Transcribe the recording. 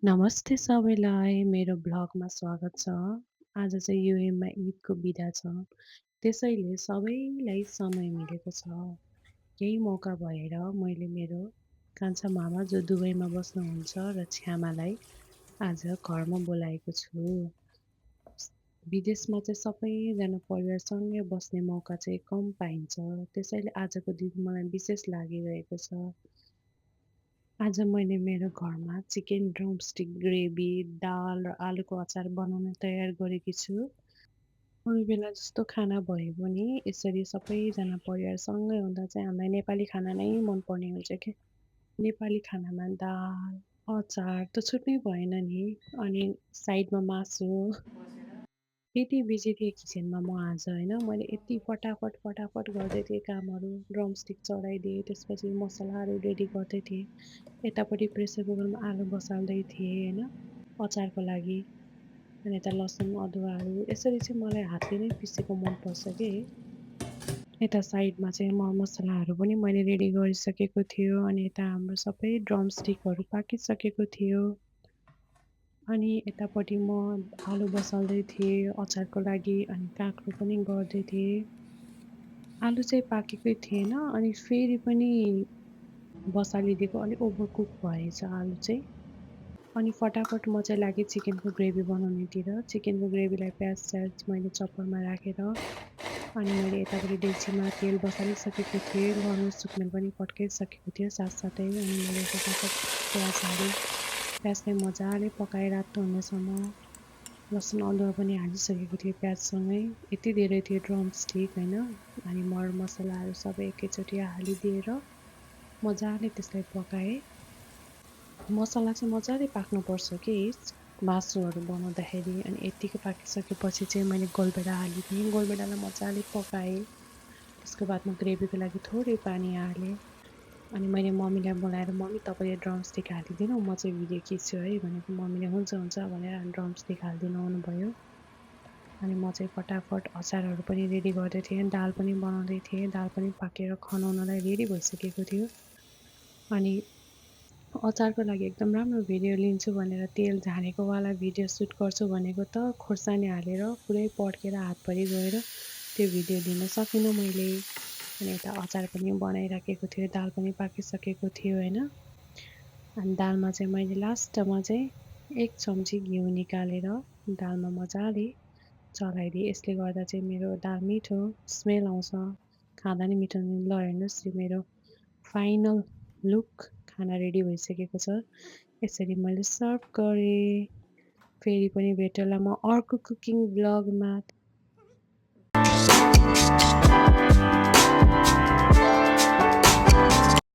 नमस्ते सबैलाई मेरो भ्लगमा स्वागत छ। आज चाहिँ युएमा ईदको बिदा छ। त्यसैले सबैलाई समय मिलेको छ। यही मौका भएर मैले मेरो कान्छा मामा जो दुबईमा बस्नुहुन्छ र छ्यामालाई आज घरमा बोलाएको छु। विदेशमा चाहिँ सबैजना परिवारसँगै बस्ने मौका चाहिँ कम पाइन्छ। त्यसैले आजको दिन मलाई विशेष लागिरहेको छ। आज मैले मेरो घरमा चिकन ड्रमस्टिक ग्रेभी, दाल र आलुको अचार बनाउन तयार गरेकी छु। कोही बेला जस्तो खाना भए पनि यसरी सबैजना परिवारसँगै हुँदा चाहिँ हामीलाई नेपाली खाना नै मनपर्ने हुन्छ के। नेपाली खानामा दाल, अचार त छुट्नै भएन नि अनि साइडमा मासु। यति बिजी थिएँ किचनमा म आज होइन, मैले यति फटाफट गर्दै थिएँ कामहरू, ड्रमस्टिक चढाइदिएँ, त्यसपछि मसलाहरू रेडी गर्दै थिएँ। यतापट्टि प्रेसर कुकरमा आलु बसाल्दै थिएँ होइन, अचारको लागि। अनि यता लसुन, अदुवाहरू यसरी चाहिँ मलाई हातले नै पिसेको मनपर्छ के। यता साइडमा चाहिँ मरमसलाहरू पनि मैले रेडी गरिसकेको थियो अनि यता हाम्रो सबै ड्रमस्टिकहरू पाकिसकेको थियो। अनि यतापट्टि म आलु बसाल्दै थिएँ अचारको लागि अनि काँक्रो पनि गर्दै थिएँ। आलु चाहिँ पाकेकै थिएन अनि फेरि पनि बसालिदिएको अलिक ओभरकुक भएछ आलु चाहिँ। अनि फटाफट म चाहिँ लागेँ चिकनको ग्रेभी बनाउनेतिर। चिकनको ग्रेभीलाई प्याज-स्याज मैले चप्परमा राखेर अनि मैले यतापट्टि डेक्चीमा तेल बसालिसकेको थिएँ। गरम सुक्मेल पनि पड्काइसकेको थियो साथसाथै अनि मैले फटाफट प्याज हालेँ। प्याजलाई मजाले पकाएँ रातो हुनेसम्म। लसुन अदुवा पनि हालिसकेको थिएँ प्याजसँगै। यति धेरै थियो ड्रमस्टिक होइन अनि मरमसलाहरू सबै एकैचोटि हालिदिएर मजाले त्यसलाई पकाएँ। मसला चाहिँ मजाले पाक्नुपर्छ कि मासुहरू बनाउँदाखेरि अनि यत्तिको पाकिसकेपछि चाहिँ मैले गोलभेडा हालिदिएँ। गोलभेडालाई मजाले पकाएँ। त्यसको बादमा ग्रेभीको लागि थोरै पानी हालेँ अनि मैले मम्मीलाई बोलाएर मम्मी तपाईँले ड्रमस्टिक हालिदिनु म चाहिँ भिडियो खिच्छु है भनेको मम्मीले हुन्छ हुन्छ भनेर ड्रमस्टिक हालिदिनु आउनुभयो। अनि म चाहिँ फटाफट अचारहरू पनि रेडी गर्दै थिएँ, दाल पनि बनाउँदै थिएँ, दाल पनि पाकेर खनाउनलाई रेडी भइसकेको थियो। अनि अचारको लागि एकदम राम्रो भिडियो लिन्छु भनेर तेल झारेकोवाला भिडियो सुट गर्छु भनेको त खोर्सानी हालेर पुरै पड्केर हातभरि गएर त्यो भिडियो लिन सकिनँ मैले। अनि यता अचार पनि बनाइराखेको थियो, दाल पनि पाकिसकेको थियो होइन। अनि दालमा चाहिँ मैले लास्टमा चाहिँ 1 चम्ची घिउ निकालेर दालमा मजाले चलाइदिएँ। यसले गर्दा चाहिँ मेरो दाल मिठो स्मेल आउँछ, खाँदा नि मिठो ल हेर्नुहोस् यो मेरो फाइनल लुक खाना रेडी भइसकेको छ। यसरी मैले सर्भ गरेँ। फेरि पनि भेटौँला म अर्को कुकिङ भ्लगमा।